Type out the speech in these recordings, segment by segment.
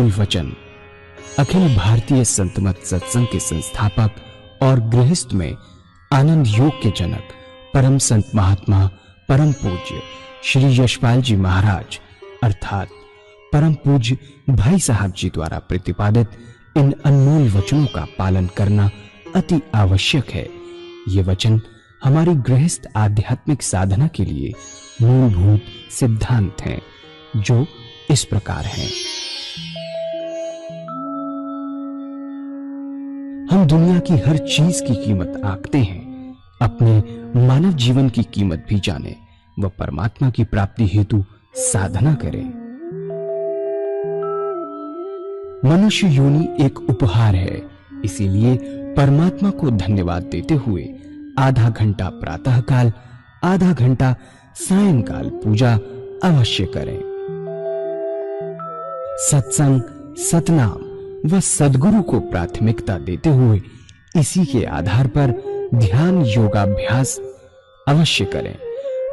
अनमोल वचन अखिल भारतीय संत मत सत्संग के संस्थापक और गृहस्थ में आनंद योग के जनक परम संत महात्मा परम पूज्य श्री यशपाल जी महाराज अर्थात परम पूज्य भाई साहब जी द्वारा प्रतिपादित इन अनमोल वचनों का पालन करना अति आवश्यक है। ये वचन हमारी गृहस्थ आध्यात्मिक साधना के लिए मूलभूत सिद्धांत हैं, जो इस प्रकार हैं। हम दुनिया की हर चीज की कीमत आंकते हैं, अपने मानव जीवन की कीमत भी जाने व परमात्मा की प्राप्ति हेतु साधना करें। मनुष्य योनि एक उपहार है, इसीलिए परमात्मा को धन्यवाद देते हुए आधा घंटा प्रातःकाल, आधा घंटा सायंकाल पूजा अवश्य करें। सत्संग, सतनाम व सद्गुरु को प्राथमिकता देते हुए इसी के आधार पर ध्यान योगाभ्यास अवश्य करें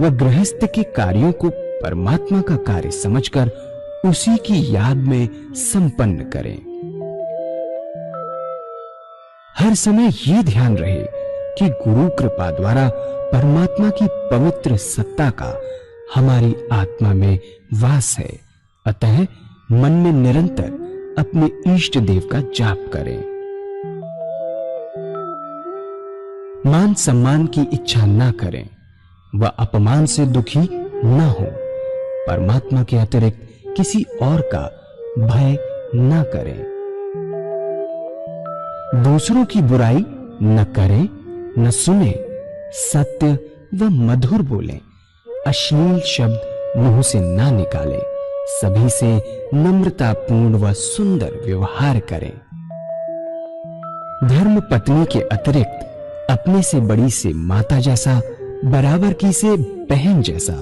व गृहस्थ के कार्यों को परमात्मा का कार्य समझकर उसी की याद में संपन्न करें। हर समय ये ध्यान रहे कि गुरु कृपा द्वारा परमात्मा की पवित्र सत्ता का हमारी आत्मा में वास है, अतः मन में निरंतर अपने इष्ट देव का जाप करें। मान सम्मान की इच्छा न करें व अपमान से दुखी न हो। परमात्मा के अतिरिक्त किसी और का भय न करें। दूसरों की बुराई न करें, न सुने, सत्य व मधुर बोलें, अश्लील शब्द मुंह से ना निकालें, सभी से नम्रतापूर्ण व सुंदर व्यवहार करें। धर्म पत्नी के अतिरिक्त अपने से बड़ी से माता जैसा, बराबर की से बहन जैसा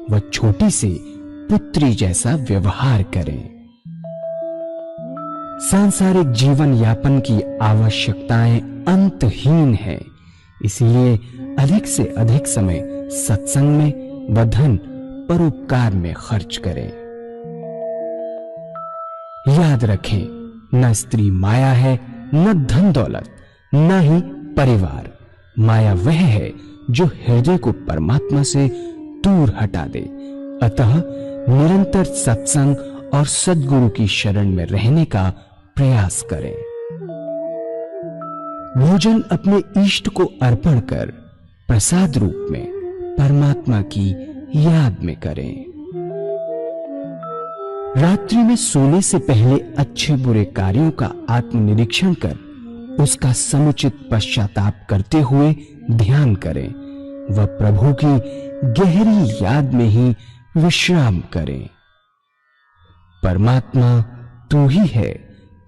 व छोटी से पुत्री जैसा व्यवहार करें। सांसारिक जीवन यापन की आवश्यकताएं अंतहीन है, इसलिए अधिक से अधिक समय सत्संग में व धन परोपकार में खर्च करें। याद रखें, न स्त्री माया है, न धन दौलत, न ही परिवार। माया वह है जो हृदय को परमात्मा से दूर हटा दे। अतः निरंतर सत्संग और सद्गुरु की शरण में रहने का प्रयास करें। भोजन अपने इष्ट को अर्पण कर प्रसाद रूप में परमात्मा की याद में करें। रात्रि में सोने से पहले अच्छे बुरे कार्यों का आत्मनिरीक्षण कर उसका समुचित पश्चाताप करते हुए ध्यान करें व प्रभु की गहरी याद में ही विश्राम करें। परमात्मा तू ही है,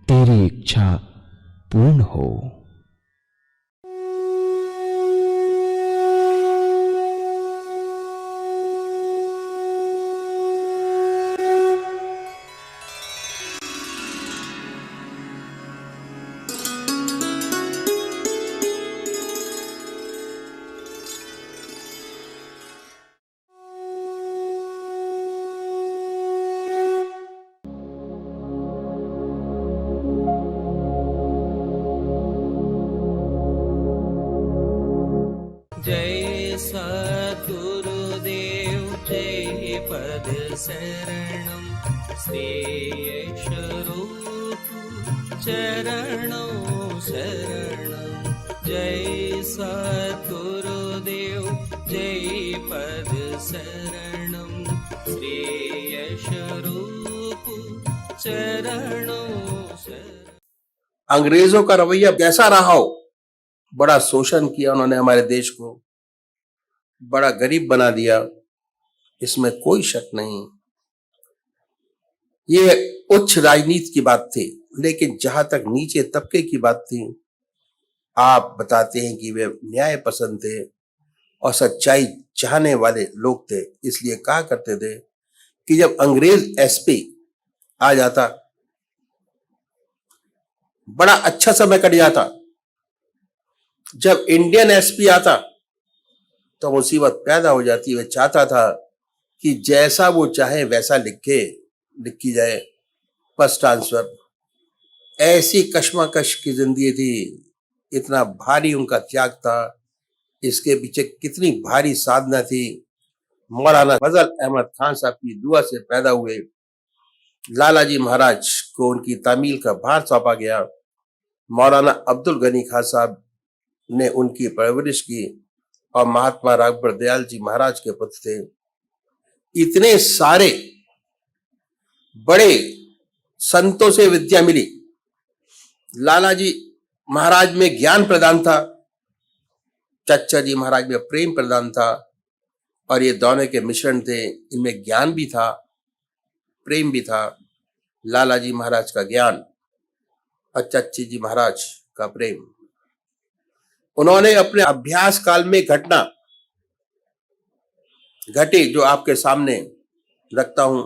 तेरी इच्छा पूर्ण हो। जय सद्गुरुदेव जय पद शरणं श्री यशरूप चरणों शरणं। जय सद्गुरुदेव जय पद शरणं श्री यशरूप चरणों शरणं। अंग्रेजों का रवैया कैसा रहा हो, बड़ा शोषण किया उन्होंने, हमारे देश को बड़ा गरीब बना दिया, इसमें कोई शक नहीं। ये उच्च राजनीति की बात थी, लेकिन जहां तक नीचे तबके की बात थी, आप बताते हैं कि वे न्याय पसंद थे और सच्चाई चाहने वाले लोग थे। इसलिए कहा करते थे कि जब अंग्रेज एसपी आ जाता, बड़ा अच्छा समय कट जाता। जब इंडियन एसपी आता तो मुसीबत पैदा हो जाती। वह चाहता था कि जैसा वो चाहे वैसा लिखी जाए, फर्स्ट ट्रांसफर, ऐसी कश्मकश की जिंदगी थी, इतना भारी उनका त्याग था, इसके पीछे कितनी भारी साधना थी। मौलाना फजल अहमद खान साहब की दुआ से पैदा हुए। लाला जी महाराज को उनकी तामील का भार सौंपा गया। मौलाना अब्दुल गनी खान साहब ने उनकी परवरिश की और महात्मा राघव दयाल जी महाराज के पुत्र थे। इतने सारे बड़े संतों से विद्या मिली। लाला जी महाराज में ज्ञान प्रदान था, चच्चा जी महाराज में प्रेम प्रदान था, और ये दोनों के मिश्रण थे। इनमें ज्ञान भी था, प्रेम भी था। लाला जी महाराज का ज्ञान और चच्ची जी महाराज का प्रेम। उन्होंने अपने अभ्यास काल में घटना घटी जो आपके सामने रखता हूं।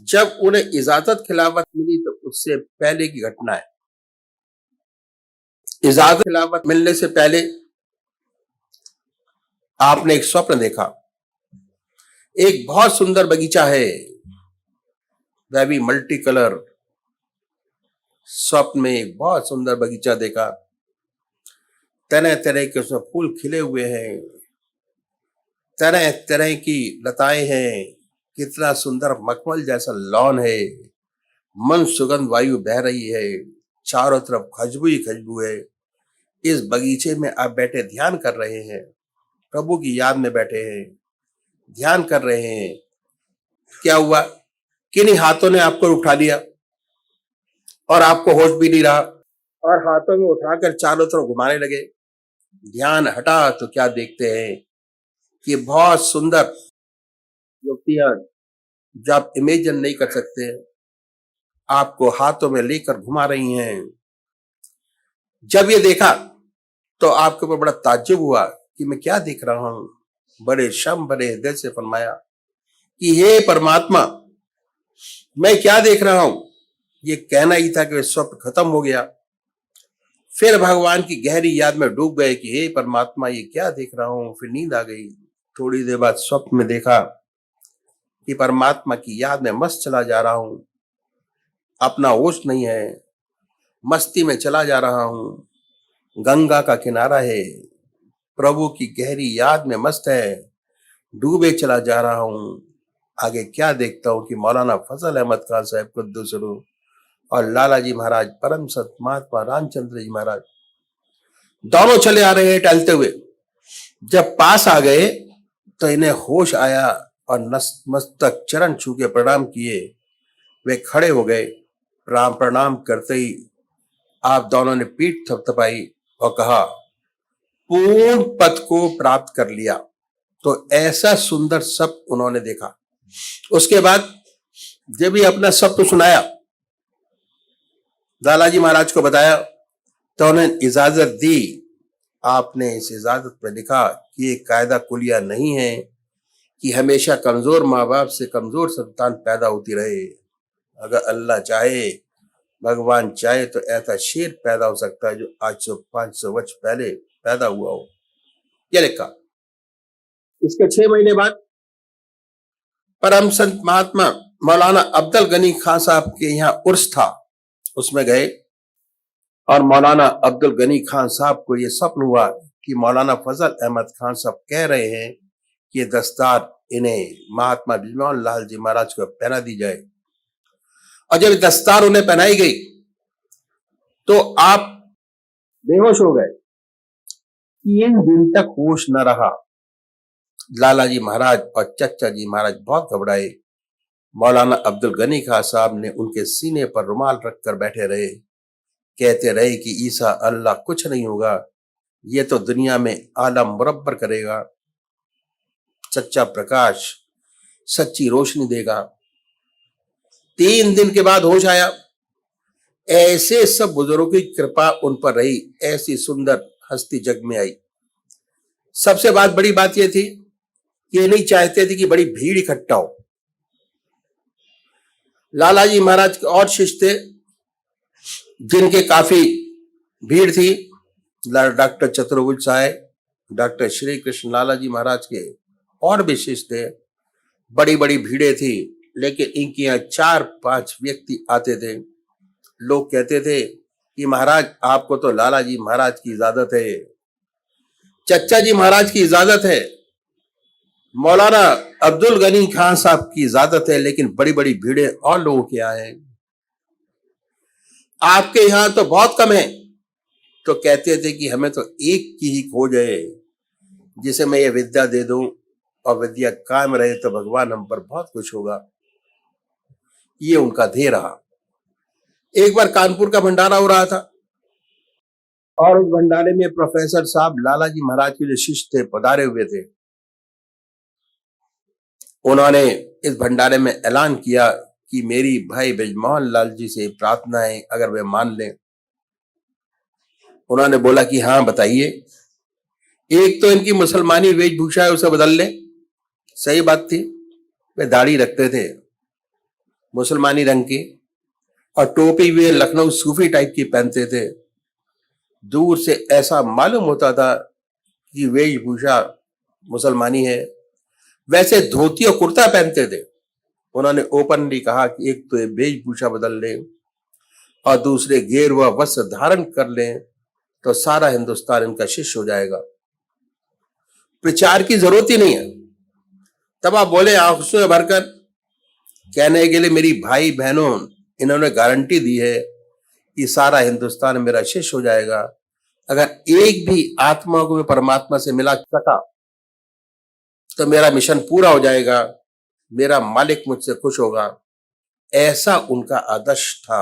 जब उन्हें इजाजत खिलाफत मिली तो उससे पहले की घटना है। इजाजत खिलाफत मिलने से पहले आपने एक स्वप्न देखा। एक बहुत सुंदर बगीचा है, वह भी मल्टी कलर। स्वप्न में एक बहुत सुंदर बगीचा देखा, तरह तरह के उसमें फूल खिले हुए हैं, तरह तरह की लताएं हैं, कितना सुंदर मखमल जैसा लॉन है, मन सुगंध वायु बह रही है, चारों तरफ खुशबू ही खुशबू है। इस बगीचे में आप बैठे ध्यान कर रहे हैं, प्रभु की याद में बैठे हैं, ध्यान कर रहे हैं। क्या हुआ? किन्हीं हाथों ने आपको उठा लिया और आपको होश भी नहीं रहा, और हाथों में उठाकर चारों तरफ घुमाने लगे। ध्यान हटा तो क्या देखते हैं कि बहुत सुंदर युवतियां, जो आप इमेजिन नहीं कर सकते, आपको हाथों में लेकर घुमा रही हैं। जब ये देखा तो आपके ऊपर बड़ा ताज्जुब हुआ कि मैं क्या देख रहा हूं। बड़े शम बड़े हृदय से फरमाया कि हे परमात्मा, मैं क्या देख रहा हूं। ये कहना ही था कि स्वप्न खत्म हो गया। फिर भगवान की गहरी याद में डूब गए कि हे परमात्मा, ये क्या देख रहा हूं। फिर नींद आ गई। थोड़ी देर बाद स्वप्न में देखा कि परमात्मा की याद में मस्त चला जा रहा हूं, अपना होश नहीं है, मस्ती में चला जा रहा हूं। गंगा का किनारा है, प्रभु की गहरी याद में मस्त है, डूबे चला जा रहा हूं। आगे क्या देखता हूं कि मौलाना फजल अहमद खान साहब कुद्दुस रूह और लाला जी महाराज, परम सत महात्मा रामचंद्र जी महाराज दोनों चले आ रहे हैं टहलते हुए। जब पास आ गए तो इन्हें होश आया और मस्तक चरण छू के प्रणाम किए। वे खड़े हो गए। प्रणाम करते ही आप दोनों ने पीठ थपथपाई और कहा, पूर्ण पद को प्राप्त कर लिया। तो ऐसा सुंदर सपना उन्होंने देखा। उसके बाद जब भी अपना सपना सुनाया, लाला जी महाराज को बताया, तो उन्हें इजाजत दी। आपने इस इजाजत में लिखा कि ये कायदा कुलिया नहीं है कि हमेशा कमजोर माँ बाप से कमजोर संतान पैदा होती रहे। अगर अल्लाह चाहे, भगवान चाहे, तो ऐसा शेर पैदा हो सकता है जो आज से 500 वर्ष पहले पैदा हुआ हो। यह लिखा। इसके 6 महीने बाद परम संत महात्मा मौलाना अब्दुल गनी खान साहब के यहाँ उर्स था, उसमें गए और मौलाना अब्दुल गनी खान साहब को यह स्वप्न हुआ कि मौलाना फजल अहमद खान साहब कह रहे हैं कि ये दस्तार इन्हें महात्मा बिजमान लाल जी महाराज को पहना दी जाए। और जब दस्तार उन्हें पहनाई गई तो आप बेहोश हो गए। 3 दिन तक होश न रहा। लाला जी महाराज और चच्चा जी महाराज बहुत घबराए। मौलाना अब्दुल गनी खान साहब ने उनके सीने पर रुमाल रखकर बैठे रहे, कहते रहे कि ईसा अल्लाह कुछ नहीं होगा, ये तो दुनिया में आलम मुरब्बर करेगा, सच्चा प्रकाश, सच्ची रोशनी देगा। 3 दिन के बाद होश आया। ऐसे सब बुजुर्गों की कृपा उन पर रही, ऐसी सुंदर हस्ती जग में आई। सबसे बड़ी बात यह थी कि ये नहीं चाहते थे कि बड़ी भीड़ इकट्ठा हो। लाला जी महाराज के और शिष्य थे जिनके काफी भीड़ थी। डॉक्टर चतुर्भुज साहब, डॉक्टर श्री कृष्ण लाला जी महाराज के और भी शिष्य थे। बड़ी बड़ी भीड़ें थी, लेकिन इनके यहाँ 4-5 व्यक्ति आते थे। लोग कहते थे कि महाराज आपको तो लाला जी महाराज की इजाजत है, चच्चा जी महाराज की इजाजत है, मौलाना अब्दुल गनी खान साहब की इजाजत है, लेकिन बड़ी बड़ी भीड़ें और लोगों के यहाँ है, आपके यहाँ तो बहुत कम है। तो कहते थे कि हमें तो एक की ही खोज है, जिसे मैं ये विद्या दे दूं और विद्या कायम रहे तो भगवान हम पर बहुत खुश होगा। ये उनका ध्येय रहा। एक बार कानपुर का भंडारा हो रहा था और उस भंडारे में प्रोफेसर साहब लाला जी महाराज के जो शिष्य थे पधारे हुए थे। उन्होंने इस भंडारे में ऐलान किया कि मेरी भाई ब्रजमोहन लाल जी से प्रार्थना है, अगर वे मान लें। उन्होंने बोला कि हाँ बताइए। एक तो इनकी मुसलमानी वेशभूषा है उसे बदल लें, सही बात थी। वे दाढ़ी रखते थे मुसलमानी रंग की और टोपी वे लखनऊ सूफी टाइप की पहनते थे। दूर से ऐसा मालूम होता था कि वेशभूषा मुसलमानी है। वैसे धोती और कुर्ता पहनते थे। उन्होंने ओपनली कहा कि एक तो ये वेशभूषा बदल लें और दूसरे गेरुआ वस्त्र धारण कर लें तो सारा हिंदुस्तान इनका शिष्य हो जाएगा, प्रचार की जरूरत ही नहीं है। तब आप बोले आंसू में भरकर, कहने के लिए मेरी भाई बहनों इन्होंने गारंटी दी है कि सारा हिंदुस्तान मेरा शिष्य हो जाएगा। अगर एक भी आत्मा को मैं परमात्मा से मिला सका तो मेरा मिशन पूरा हो जाएगा, मेरा मालिक मुझसे खुश होगा। ऐसा उनका आदर्श था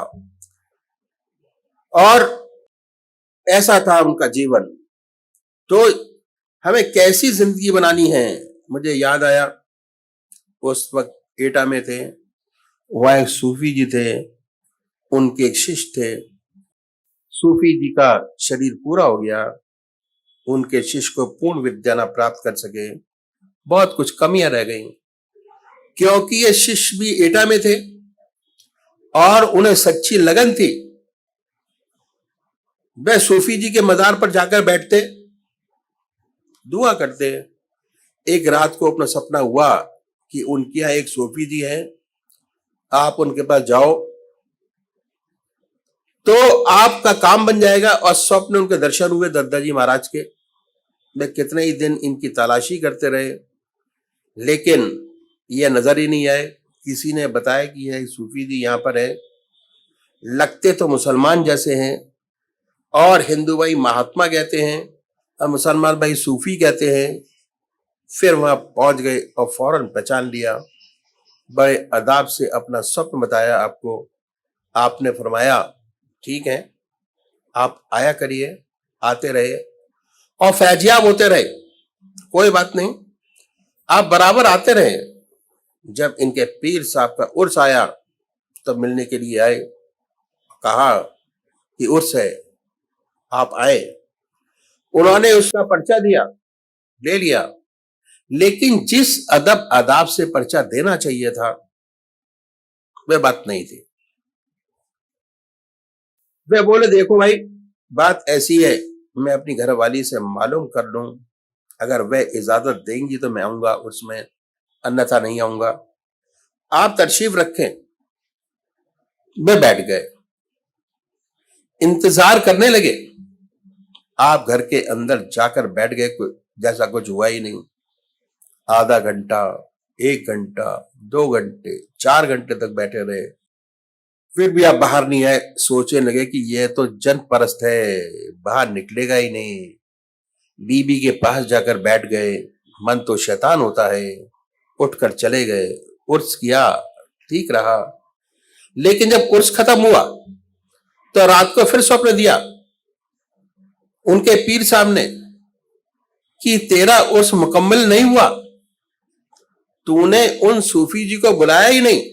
और ऐसा था उनका जीवन। तो हमें कैसी जिंदगी बनानी है। मुझे याद आया उस वक्त एटा में थे, वहां एक सूफी जी थे, उनके एक शिष्य थे। सूफी जी का शरीर पूरा हो गया, उनके शिष्य को पूर्ण विद्या न प्राप्त कर सके, बहुत कुछ कमियां रह गई। क्योंकि ये शिष्य भी एटा में थे और उन्हें सच्ची लगन थी। वे सूफी जी के मजार पर जाकर बैठते, दुआ करते। एक रात को अपना सपना हुआ कि उनके यहाँ एक सूफी जी हैं, आप उनके पास जाओ तो आपका काम बन जाएगा। और स्वप्न उनके दर्शन हुए दद्दा जी महाराज के। वे कितने ही दिन इनकी तलाशी करते रहे, लेकिन यह नजर ही नहीं आए। किसी ने बताया कि यह सूफी जी यहाँ पर है, लगते तो मुसलमान जैसे हैं और हिंदू भाई महात्मा कहते हैं और मुसलमान भाई सूफी कहते हैं। फिर वहां पहुंच गए और फौरन पहचान लिया। बड़े अदाब से अपना स्वप्न बताया आपको। आपने फरमाया ठीक है, आप आया करिए। आते रहे और फैजियाब होते रहे, कोई बात नहीं, आप बराबर आते रहे। जब इनके पीर साहब का उर्स आया तब मिलने के लिए आए, कहा कि उर्स है, आप आए। उन्होंने उसका पर्चा दिया, ले लिया, लेकिन जिस अदब आदाब से पर्चा देना चाहिए था वह बात नहीं थी। वे बोले देखो भाई बात ऐसी है, मैं अपनी घरवाली से मालूम कर लूं, अगर वह इजाजत देंगी तो मैं आऊंगा उसमें, अन्यथा नहीं आऊंगा। आप तशरीफ रखें। वे बैठ गए, इंतजार करने लगे। आप घर के अंदर जाकर बैठ गए, जैसा कुछ हुआ ही नहीं। आधा घंटा, 1 घंटा, 2 घंटे, 4 घंटे तक बैठे रहे, फिर भी आप बाहर नहीं आए। सोचने लगे कि यह तो जन परस्त है, बाहर निकलेगा ही नहीं। बीबी के पास जाकर बैठ गए, मन तो शैतान होता है। उठकर चले गए, उर्स किया, ठीक रहा। लेकिन जब उर्स खत्म हुआ तो रात को फिर स्वप्न दिया उनके पीर साहब ने कि तेरा उर्स मुकम्मल नहीं हुआ, तूने उन सूफी जी को बुलाया ही नहीं।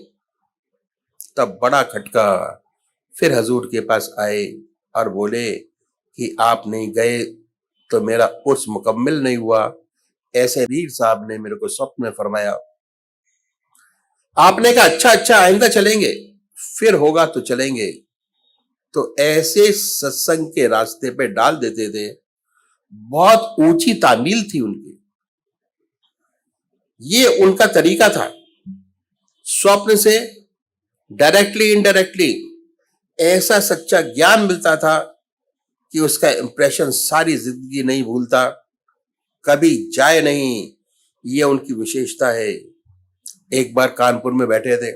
तब बड़ा खटका। फिर हजूर के पास आए और बोले कि आप नहीं गए तो मेरा उर्स मुकम्मल नहीं हुआ। ऐसे पीर साहब ने मेरे को स्वप्न में फरमाया। आपने कहा अच्छा अच्छा आइंदा चलेंगे, फिर होगा तो चलेंगे। तो ऐसे सत्संग के रास्ते पे डाल देते थे। बहुत ऊंची तामील थी उनकी, ये उनका तरीका था। स्वप्न से डायरेक्टली इनडायरेक्टली ऐसा सच्चा ज्ञान मिलता था कि उसका इंप्रेशन सारी जिंदगी नहीं भूलता, कभी जाए नहीं। ये उनकी विशेषता है। एक बार कानपुर में बैठे थे,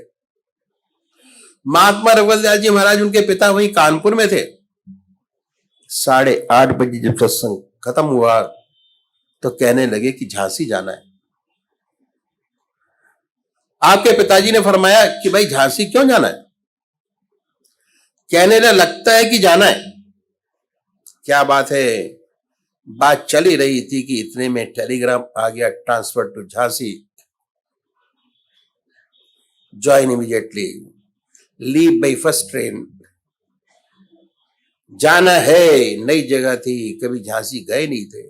महात्मा रघुवरदास जी महाराज, उनके पिता वहीं कानपुर में थे। 8:30 बजे जब सत्संग खत्म हुआ तो कहने लगे कि झांसी जाना है। आपके पिताजी ने फरमाया कि भाई झांसी क्यों जाना है? कहने लगता है कि जाना है। क्या बात है? बात चली रही थी कि इतने में टेलीग्राम आ गया, transfer to Jhansi, join immediately, leave by first train. जाना है, नई जगह थी, कभी झांसी गए नहीं थे।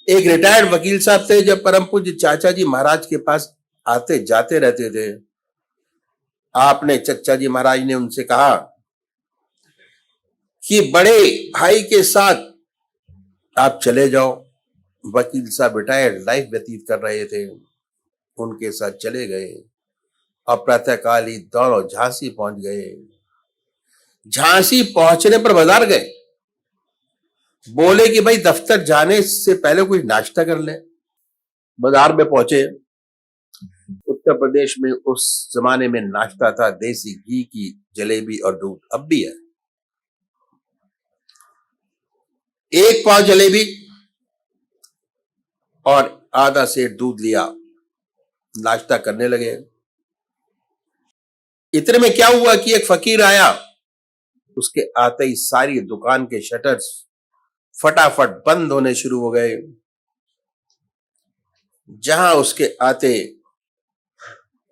एक रिटायर्ड वकील साहब थे, जब परम पूज्य चाचा जी महाराज के पास आते जाते रहते थे। आपने चाचा जी महाराज ने उनसे कहा कि बड़े भाई के साथ आप चले जाओ। वकील साहब रिटायर्ड लाइफ व्यतीत कर रहे थे, उनके साथ चले गए और प्रातःकाल ही दोनों झांसी पहुंच गए। झांसी पहुंचने पर बाजार गए, बोले कि भाई दफ्तर जाने से पहले कोई नाश्ता कर ले। बाजार में पहुंचे। उत्तर प्रदेश में उस जमाने में नाश्ता था देसी घी की जलेबी और दूध, अब भी है। 1 पाव जलेबी और आधा सेर दूध लिया, नाश्ता करने लगे। इतने में क्या हुआ कि एक फकीर आया, उसके आते ही सारी दुकान के शटर्स फटाफट बंद होने शुरू हो गए। जहां उसके आते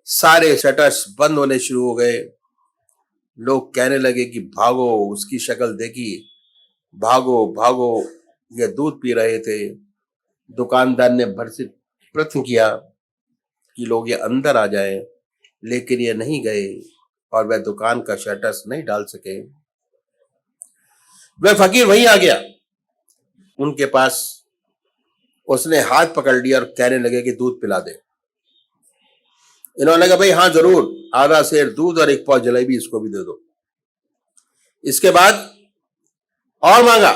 सारे शटर्स बंद होने शुरू हो गए, लोग कहने लगे कि भागो, उसकी शक्ल देखी, भागो भागो। ये दूध पी रहे थे। दुकानदार ने भर से प्रयत्न किया कि लोग ये अंदर आ जाएं, लेकिन ये नहीं गए और वह दुकान का शटर्स नहीं डाल सके। वह फकीर वहीं आ गया उनके पास। उसने हाथ पकड़ लिया और कहने लगे कि दूध पिला दे। इन्होंने कहा भाई हाँ जरूर, आधा सेर दूध और 1 पाव जलेबी इसको भी दे दो। इसके बाद और मांगा,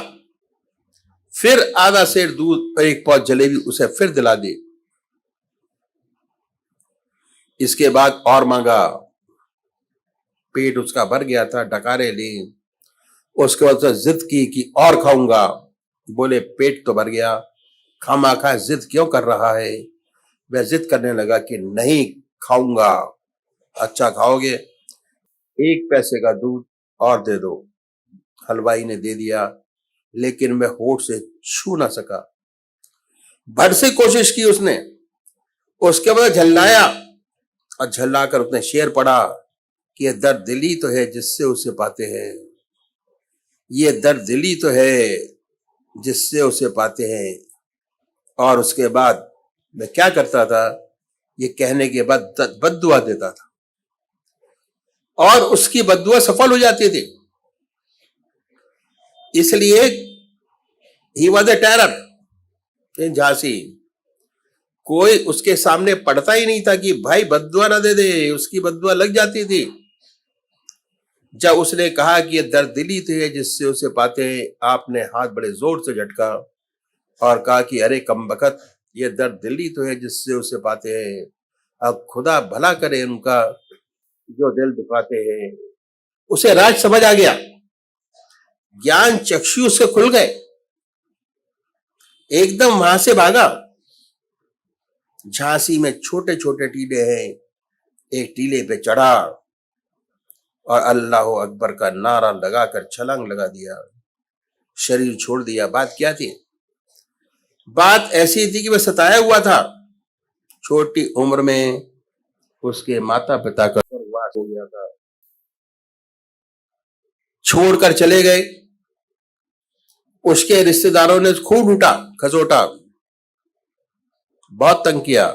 फिर आधा सेर दूध और 1 पाव जलेबी उसे फिर दिला दी। इसके बाद और मांगा, पेट उसका भर गया था, डकारे ली। उसके बाद उसने जिद की कि और खाऊंगा। बोले पेट तो भर गया, खामाखा जिद क्यों कर रहा है? वह जिद करने लगा कि नहीं खाऊंगा। अच्छा खाओगे, 1 पैसे का दूध और दे दो। हलवाई ने दे दिया, लेकिन वह होठ से छू ना सका। भर से कोशिश की उसने। उसके बाद झल्लाया और झल्लाकर उसने शेर पढ़ा कि यह दर्द दिली तो है जिससे उसे पाते हैं, ये दर्द दिली तो है जिससे उसे पाते हैं। और उसके बाद मैं क्या करता था, ये कहने के बाद बद्दुआ देता था और उसकी बद्दुआ सफल हो जाती थी। इसलिए ही वॉज ए टेरर इन झांसी। कोई उसके सामने पड़ता ही नहीं था कि भाई बद्दुआ ना दे दे, उसकी बद्दुआ लग जाती थी। जब उसने कहा कि ये दर्द दिली तो है जिससे उसे पाते हैं, आपने हाथ बड़े जोर से झटका और कहा कि अरे कमबख्त, ये दर्द दिली तो है जिससे उसे पाते हैं। अब खुदा भला करे उनका जो दिल दुखाते हैं। उसे राज समझ आ गया, ज्ञान चक्षु उसके खुल गए, एकदम वहां से भागा। झांसी में छोटे छोटे टीले हैं, एक टीले पे चढ़ा और अल्लाह अकबर का नारा लगाकर छलांग लगा दिया, शरीर छोड़ दिया। बात क्या थी? बात ऐसी थी कि वह सताया हुआ था। छोटी उम्र में उसके माता पिता का स्वर्गवास हो गया था, छोड़कर चले गए। उसके रिश्तेदारों ने खूब लूटा खसोटा, बहुत तंग किया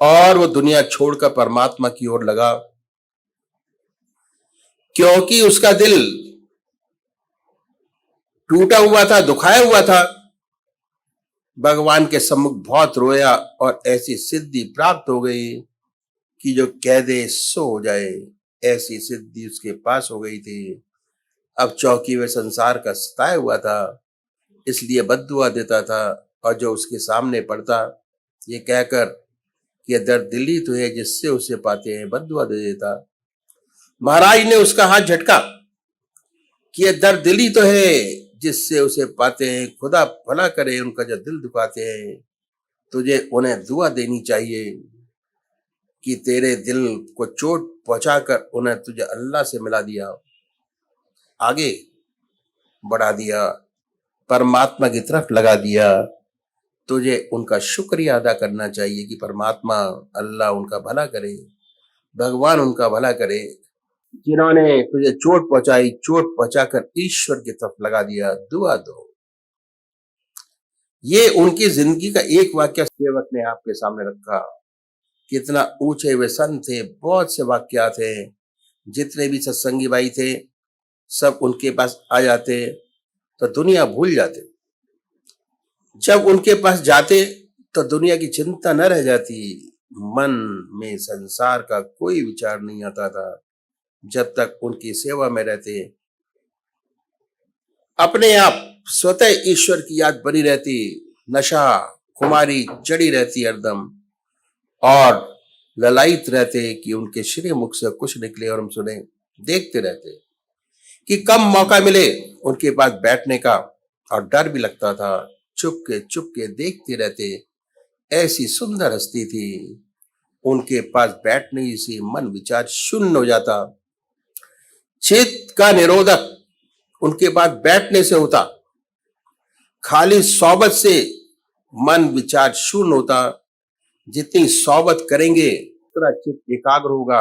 और वो दुनिया छोड़कर परमात्मा की ओर लगा, क्योंकि उसका दिल टूटा हुआ था, दुखाया हुआ था। भगवान के सम्मुख बहुत रोया और ऐसी सिद्धि प्राप्त हो गई कि जो कह दे सो हो जाए, ऐसी सिद्धि उसके पास हो गई थी। अब चौकी में संसार का सताया हुआ था, इसलिए बद्दुआ देता था, और जो उसके सामने पड़ता ये कहकर कि ये दर्द दिली तो है जिससे उसे पाते हैं, बद्दुआ दे देता। महाराज ने उसका हाथ झटका कि ये दर्द दिली तो है जिससे उसे पाते हैं, खुदा भला करे उनका जो दिल दुखाते हैं, तुझे उन्हें दुआ देनी चाहिए कि तेरे दिल को चोट पहुंचाकर उन्हें तुझे अल्लाह से मिला दिया, आगे बढ़ा दिया, परमात्मा की तरफ लगा दिया। तुझे उनका शुक्रिया अदा करना चाहिए कि परमात्मा अल्लाह उनका भला करे, भगवान उनका भला करे, जिन्होंने तुझे चोट पहुंचाई, चोट पहुंचाकर ईश्वर की तरफ लगा दिया, दुआ दो। ये उनकी जिंदगी का एक वाक्य सेवक ने आपके सामने रखा। कितना ऊंचे वे संत थे, बहुत से वाक्यात हैं। जितने भी सत्संगी भाई थे सब उनके पास आ जाते तो दुनिया भूल जाते, जब उनके पास जाते तो दुनिया की चिंता न रह जाती, मन में संसार का कोई विचार नहीं आता था। जब तक उनकी सेवा में रहते अपने आप स्वतः ईश्वर की याद बनी रहती, नशा खुमारी चढ़ी रहती हरदम, और ललायित रहते कि उनके श्री मुख से कुछ निकले और हम सुने। देखते रहते कि कम मौका मिले उनके पास बैठने का, और डर भी लगता था। चुप के देखते रहते, ऐसी सुंदर हस्ती थी। उनके पास बैठने से मन विचार शून्य हो जाता। चित्त का निरोधक उनके पास बैठने से होता। खाली सोबत से मन विचार शून्य होता। जितनी सोबत करेंगे उतना चित्त एकाग्र होगा,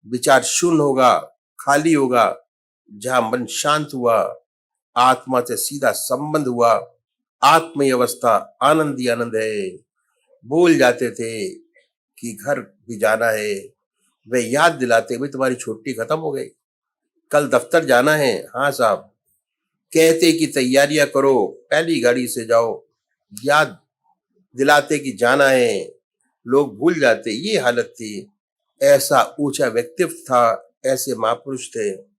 विचार शून्य होगा, खाली होगा। जहां मन शांत हुआ, आत्मा से सीधा संबंध हुआ, आत्मीय अवस्था आनंद ही आनंद है। भूल जाते थे कि घर भी जाना है, वे याद दिलाते भाई तुम्हारी छुट्टी खत्म हो गई, कल दफ्तर जाना है। हाँ साहब, कहते कि तैयारियां करो, पहली गाड़ी से जाओ, याद दिलाते कि जाना है, लोग भूल जाते। ये हालत थी। ऐसा ऊंचा व्यक्तित्व था, ऐसे महापुरुष थे।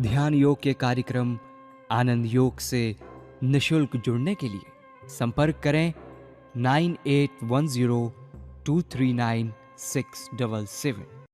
ध्यान योग के कार्यक्रम आनंद योग से निशुल्क जुड़ने के लिए संपर्क करें 9810239677।